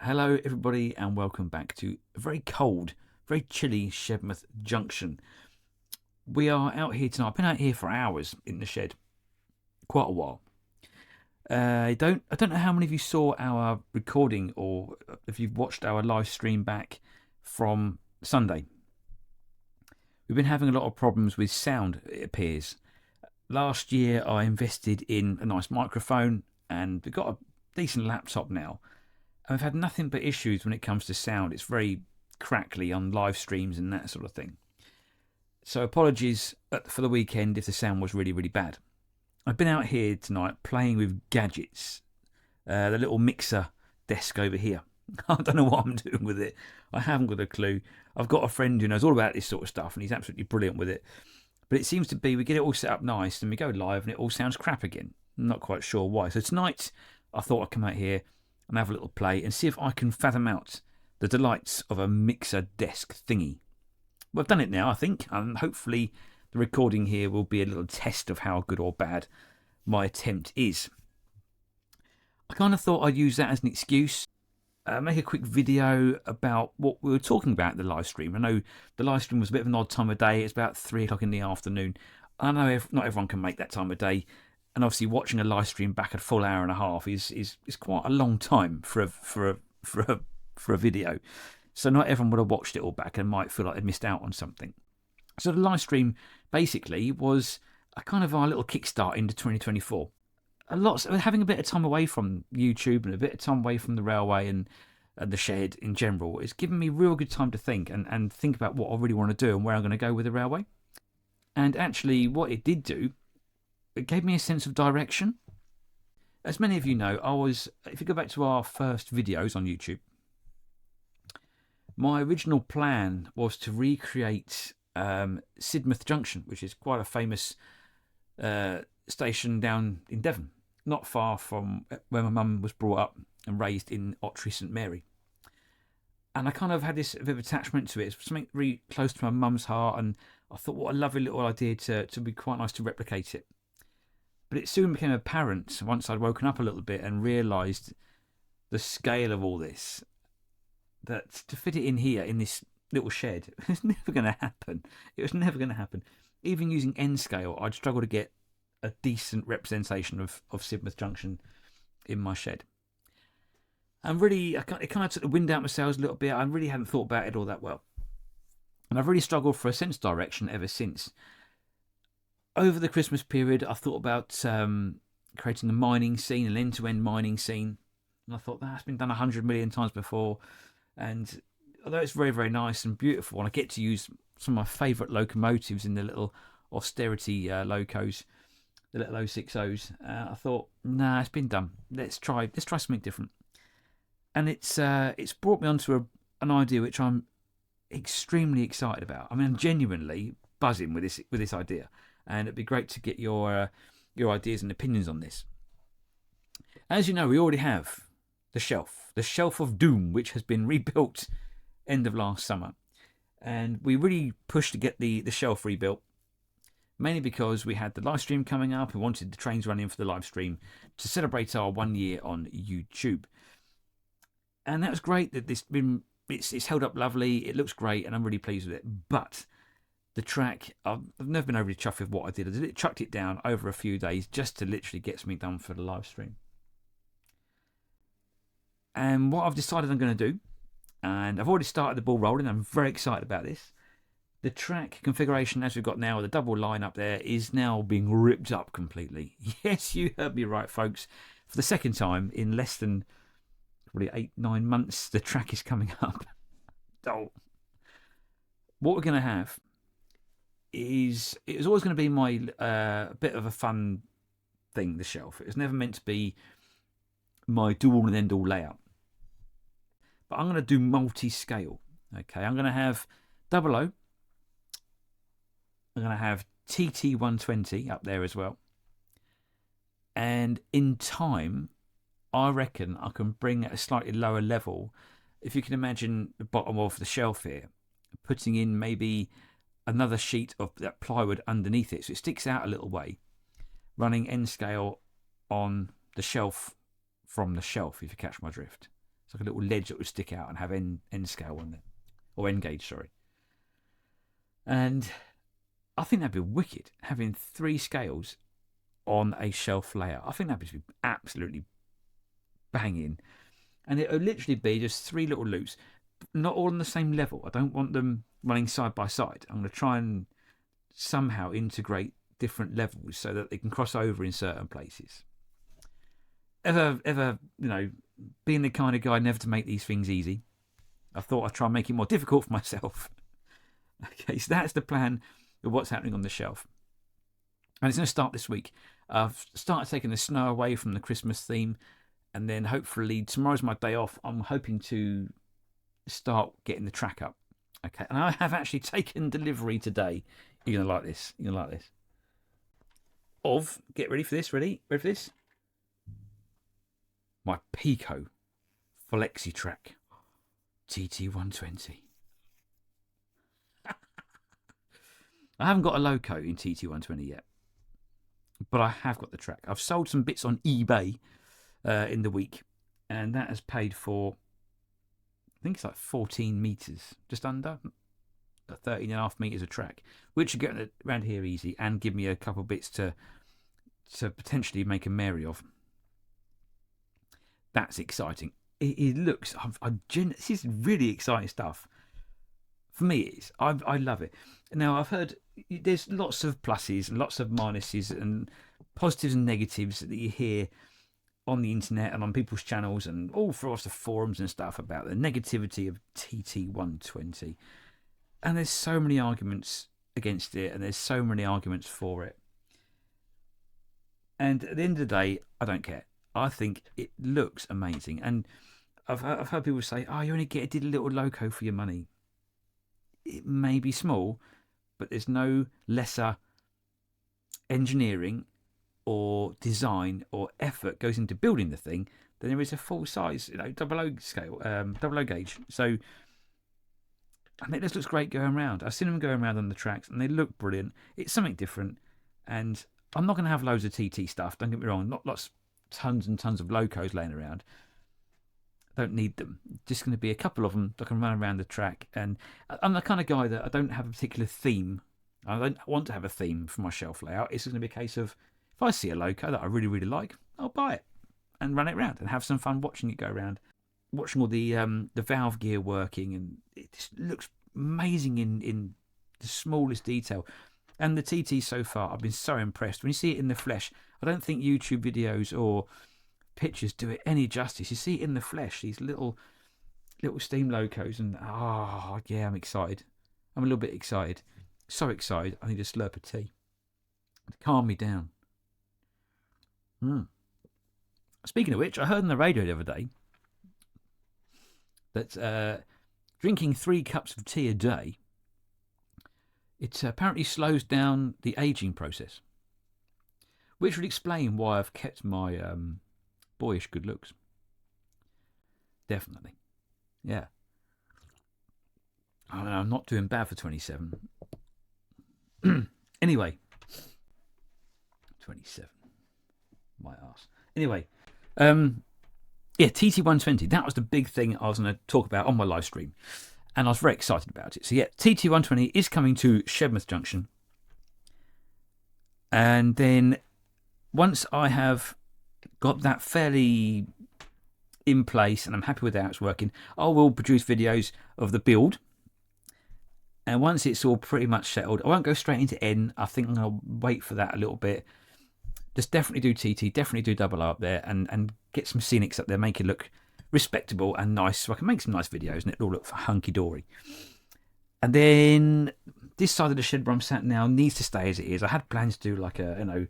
Hello, everybody, and welcome back to a very cold, very chilly Shedmouth Junction. We are out here tonight. I've been out here for hours in the shed, quite a while. I don't know how many of you saw our recording or if you've watched our live stream back from Sunday. We've been having a lot of problems with sound, it appears. Last year, I invested in a nice microphone, and we've got a decent laptop now. I've had nothing but issues when it comes to sound. It's very crackly on live streams and that sort of thing. So apologies for the weekend if the sound was really, really bad. I've been out here tonight playing with gadgets. The little mixer desk over here. I don't know what I'm doing with it. I haven't got a clue. I've got a friend who knows all about this sort of stuff and he's absolutely brilliant with it. But it seems to be we get it all set up nice and we go live and it all sounds crap again. I'm not quite sure why. So tonight I thought I'd come out here and have a little play and see if I can fathom out the delights of a mixer desk thingy. Well, I've done it now, I think, and hopefully the recording here will be a little test of how good or bad my attempt is. I kind of thought I'd use that as an excuse, make a quick video about what we were talking about in the live stream. I know the live stream was a bit of an odd time of day. It's about 3 o'clock in the afternoon. I know not everyone can make that time of day. And obviously, watching a live stream back a full hour and a half is quite a long time for a video. So not everyone would have watched it all back and might feel like they missed out on something. So the live stream basically was a kind of our little kickstart into 2024. Having a bit of time away from YouTube and a bit of time away from the railway and the shed in general. It's given me real good time to think and think about what I really want to do and where I'm going to go with the railway. And actually, what it did do. It gave me a sense of direction. As many of you know, if you go back to our first videos on YouTube, my original plan was to recreate Sidmouth Junction, which is quite a famous station down in Devon, not far from where my mum was brought up and raised in Ottery St Mary. And I kind of had this bit of attachment to it. It's something really close to my mum's heart, and I thought what a lovely little idea to be quite nice to replicate it. But it soon became apparent once I'd woken up a little bit and realised the scale of all this, that to fit it in here, in this little shed, it's never going to happen. It was never going to happen. Even using N scale, I'd struggle to get a decent representation of Sidmouth Junction in my shed. And really, it kind of took the wind out of my sails a little bit. I really hadn't thought about it all that well. And I've really struggled for a sense of direction ever since. Over the Christmas period, I thought about creating a mining scene, an end-to-end mining scene. And I thought that's been done 100 million times before. And although it's very, very nice and beautiful, and I get to use some of my favourite locomotives in the little austerity locos, the little 060s, I thought, nah, it's been done. Let's try something different. And it's brought me onto an idea which I'm extremely excited about. I mean, I'm genuinely buzzing with this idea. And it'd be great to get your ideas and opinions on this. As you know, we already have the Shelf of Doom, which has been rebuilt end of last summer. And we really pushed to get the shelf rebuilt, mainly because we had the live stream coming up. We wanted the trains running for the live stream to celebrate our 1 year on YouTube. And that was great that it's held up lovely. It looks great, and I'm really pleased with it. But the track, I've never been overly chuffed with what I did. I chucked it down over a few days just to literally get something done for the live stream. And what I've decided I'm going to do, and I've already started the ball rolling, I'm very excited about this. The track configuration as we've got now, the double line up there, is now being ripped up completely. Yes, you heard me right, folks. For the second time in less than probably 8-9 months, the track is coming up. Oh. What we're going to have is, it was always going to be my bit of a fun thing, the shelf. It was never meant to be my do-all and end-all layout. But I'm going to do multi-scale. Okay, I'm going to have 00. I'm going to have TT120 up there as well. And in time, I reckon I can bring at a slightly lower level. If you can imagine the bottom of the shelf here, putting in maybe another sheet of that plywood underneath it so it sticks out a little way, running N scale on the shelf from the shelf, if you catch my drift. It's like a little ledge that would stick out and have end scale on it, or end gauge, sorry. And I think that'd be wicked, having 3 scales on a shelf layout. I think that'd be absolutely banging. And it would literally be just 3 little loops, not all on the same level. I don't want them running side by side. I'm going to try and somehow integrate different levels so that they can cross over in certain places. Ever, being the kind of guy never to make these things easy, I thought I'd try and make it more difficult for myself. Okay, so that's the plan of what's happening on the shelf. And it's going to start this week. I've started taking the snow away from the Christmas theme, and then hopefully tomorrow's my day off. I'm hoping to start getting the track up. Okay, and I have actually taken delivery today. You're going to like this. You're going to like this. Get ready for this. Ready for this? My Pico FlexiTrack TT120. I haven't got a loco in TT120 yet, but I have got the track. I've sold some bits on eBay in the week, and that has paid for, I think it's like 14 metres, just under 13.5 metres of track, which are getting around here easy and give me a couple of bits to potentially make a Mary of. That's exciting. It looks, this is really exciting stuff. For me, it is. I love it. Now, I've heard there's lots of pluses and lots of minuses and positives and negatives that you hear on the internet and on people's channels and all sorts of forums and stuff about the negativity of TT120. And there's so many arguments against it and there's so many arguments for it. And at the end of the day, I don't care. I think it looks amazing. And I've heard people say, you only get a little loco for your money. It may be small, but there's no lesser engineering or design or effort goes into building the thing than there is a full size, double O scale, double O gauge. So I think this looks great going around. I've seen them going around on the tracks and they look brilliant. It's something different, and I'm not going to have loads of TT stuff. Don't get me wrong. Not tons and tons of locos laying around. Don't need them. Just going to be a couple of them that can run around the track. And I'm the kind of guy that I don't have a particular theme. I don't want to have a theme for my shelf layout. It's going to be a case of if I see a loco that I really, really like, I'll buy it and run it around and have some fun watching it go around, watching all the valve gear working, and it just looks amazing in the smallest detail. And the TT so far, I've been so impressed. When you see it in the flesh, I don't think YouTube videos or pictures do it any justice. You see it in the flesh, these little steam locos, and yeah, I'm excited. I'm a little bit excited. So excited, I need a slurp of tea to calm me down. Speaking of which, I heard on the radio the other day that drinking 3 cups of tea a day, it apparently slows down the aging process, which would explain why I've kept my boyish good looks. Definitely. Yeah. I don't know, I'm not doing bad for 27. Anyway. 27. My arse. Anyway. Yeah, TT120. That was the big thing I was going to talk about on my live stream. And I was very excited about it. So yeah, TT120 is coming to Shedmouth Junction. And then once I have got that fairly in place and I'm happy with how it's working, I will produce videos of the build. And once it's all pretty much settled, I won't go straight into N. I think I'll wait for that a little bit. Just definitely do TT, definitely do double R up there and get some scenics up there, make it look respectable and nice so I can make some nice videos and it'll all look hunky-dory. And then this side of the shed where I'm sat now needs to stay as it is. I had plans to do like a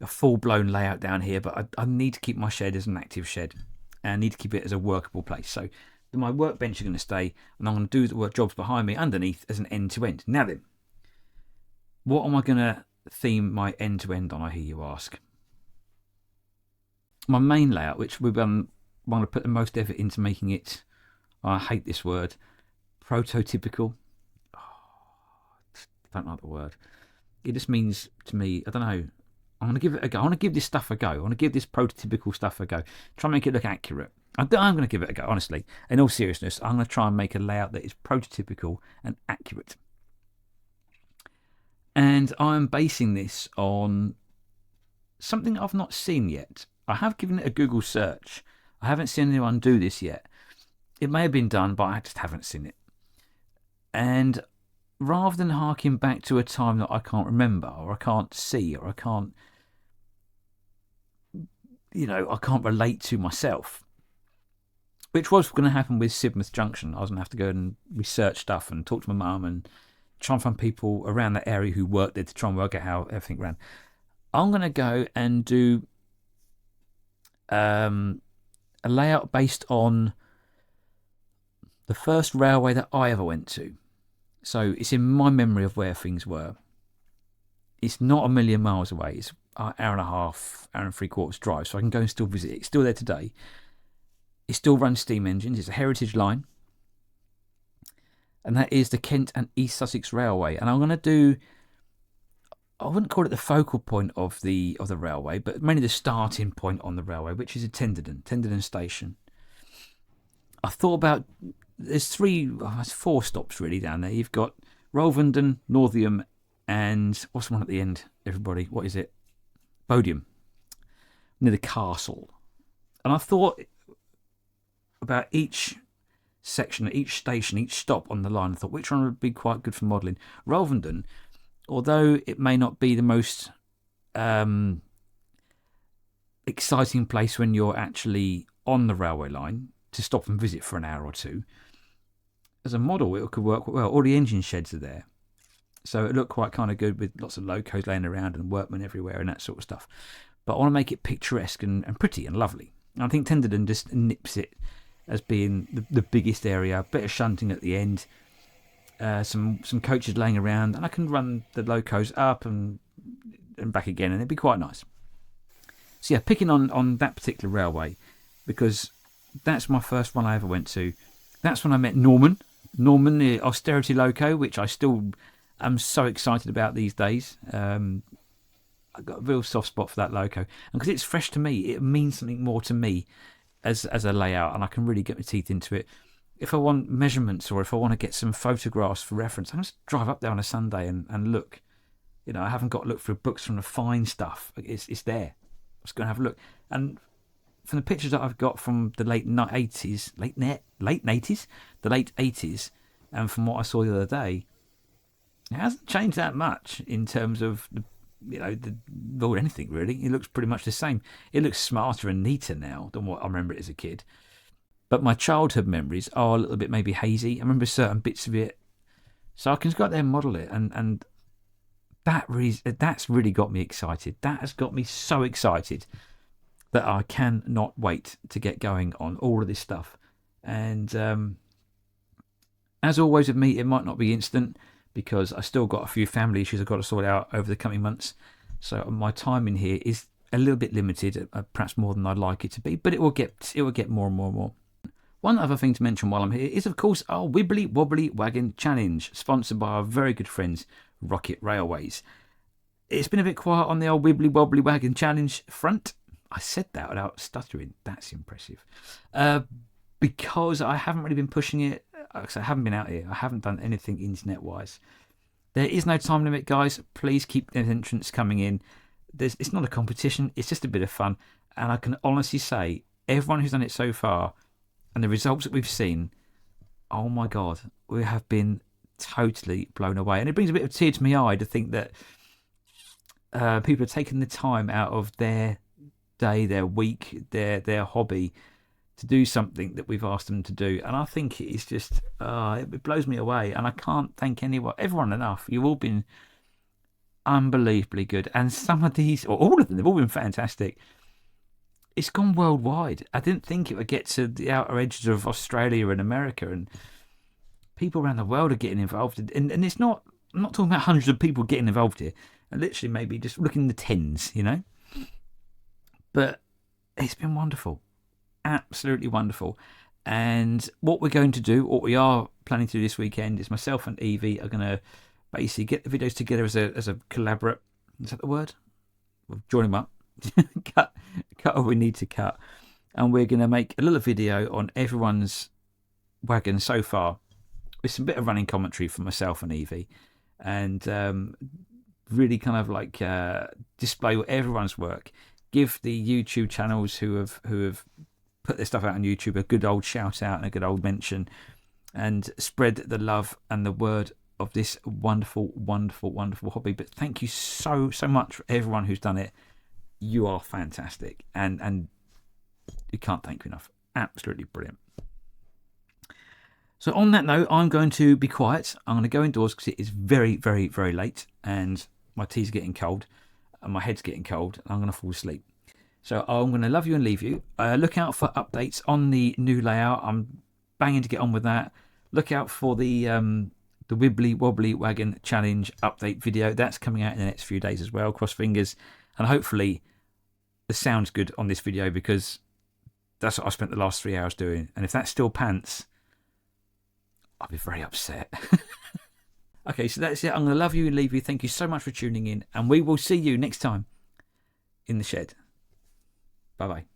full-blown layout down here, but I need to keep my shed as an active shed and I need to keep it as a workable place. So my workbench is going to stay and I'm going to do the work jobs behind me underneath as an end-to-end. Now then, what am I going to theme my end-to-end on, I hear you ask? My main layout, which we're want to put the most effort into making it, I hate this word, prototypical. I don't like the word. It just means to me, I don't know, I want to give it a go. I want to give this stuff a go. I want to give this prototypical stuff a go. Try and make it look accurate. I'm going to give it a go, honestly. In all seriousness, I'm going to try and make a layout that is prototypical and accurate. And I'm basing this on something I've not seen yet. I have given it a Google search. I haven't seen anyone do this yet. It may have been done, but I just haven't seen it. And rather than harking back to a time that I can't remember, or I can't see, or I can't, I can't relate to myself, which was going to happen with Sidmouth Junction. I was going to have to go and research stuff and talk to my mum and try and find people around that area who worked there to try and work out how everything ran. I'm going to go and do a layout based on the first railway that I ever went to. So it's in my memory of where things were. It's not a million miles away. It's an hour and a half, hour and 3/4 drive. So I can go and still visit it. It's still there today. It still runs steam engines. It's a heritage line. And that is the Kent and East Sussex Railway. And I'm going to do, I wouldn't call it the focal point of the railway, but mainly the starting point on the railway, which is at Tenderden Station. I thought about, there's 4 stops really down there. You've got Rolvenden, Northiam, and what's the one at the end, everybody? What is it? Bodiam, near the castle. And I thought about each section, each station, each stop on the line. I thought which one would be quite good for modelling. Rolvenden, although it may not be the most exciting place when you're actually on the railway line to stop and visit for an hour or two, as a model it could work well. All the engine sheds are there, so it looked quite kind of good with lots of locos laying around and workmen everywhere and that sort of stuff. But I want to make it picturesque and pretty and lovely. And I think Tenderden just nips it as being the biggest area. A bit of shunting at the end, some coaches laying around, and I can run the locos up and back again, and it'd be quite nice. So yeah, picking on that particular railway, because that's my first one I ever went to. That's when I met Norman, the austerity loco, which I still am so excited about these days. I've got a real soft spot for that loco, and because it's fresh to me, it means something more to me as a layout, and I can really get my teeth into it. If I want measurements or if I want to get some photographs for reference, I can just drive up there on a Sunday and look. I haven't got to look through books from the fine stuff. It's there. I'm just going to have a look. And from the pictures that I've got from the late 80s, and from what I saw the other day, it hasn't changed that much in terms of or anything really. It looks pretty much the same. It looks smarter and neater now than what I remember it as a kid. But my childhood memories are a little bit maybe hazy. I remember certain bits of it, so I can just go out there and model it, and that's really got me excited. That has got me so excited that I cannot wait to get going on all of this stuff. And as always with me, it might not be instant because I still got a few family issues I've got to sort out over the coming months. So my time in here is a little bit limited, perhaps more than I'd like it to be, but it will get more and more and more. One other thing to mention while I'm here is, of course, our Wibbly Wobbly Wagon Challenge, sponsored by our very good friends, Rocket Railways. It's been a bit quiet on the old Wibbly Wobbly Wagon Challenge front. I said that without stuttering. That's impressive. Because I haven't really been pushing it. I haven't been out here. I haven't done anything internet-wise. There is no time limit, guys. Please keep the entrants coming in. It's not a competition. It's just a bit of fun. And I can honestly say, everyone who's done it so far, and the results that we've seen, oh my God, we have been totally blown away. And it brings a bit of tear to my eye to think that people are taking the time out of their day, their week, their hobby to do something that we've asked them to do. And I think it's just, it blows me away. And I can't thank everyone enough. You've all been unbelievably good. And some of these, or all of them, they've all been fantastic. It's gone worldwide. I didn't think it would get to the outer edges of Australia and America, and people around the world are getting involved. And it's not, I'm not talking about hundreds of people getting involved here. And literally maybe just looking in the tens, But it's been wonderful. Absolutely wonderful. And what we're going to do, what we are planning to do this weekend, is myself and Evie are going to basically get the videos together as a collaborate. Is that the word? We'll join them up. cut what we need to cut. and we're going to make a little video on everyone's wagon so far, with some bit of running commentary from myself and Evie, and really kind of like display everyone's work. Give the YouTube channels who have put their stuff out on YouTube a good old shout out and a good old mention, and spread the love and the word of this wonderful, wonderful, wonderful hobby. But thank you so much for everyone who's done it. You are fantastic, and you can't thank you enough. Absolutely brilliant. So on that note, I'm going to be quiet. I'm going to go indoors because it is very, very, very late, and my tea's getting cold, and my head's getting cold, and I'm going to fall asleep. So I'm going to love you and leave you. Look out for updates on the new layout. I'm banging to get on with that. Look out for the Wibbly Wobbly Wagon Challenge update video. That's coming out in the next few days as well. Cross fingers. And hopefully the sound's good on this video, because that's what I spent the last 3 hours doing. And if that's still pants, I'll be very upset. Okay, so that's it. I'm going to love you and leave you. Thank you so much for tuning in. And we will see you next time in the shed. Bye-bye.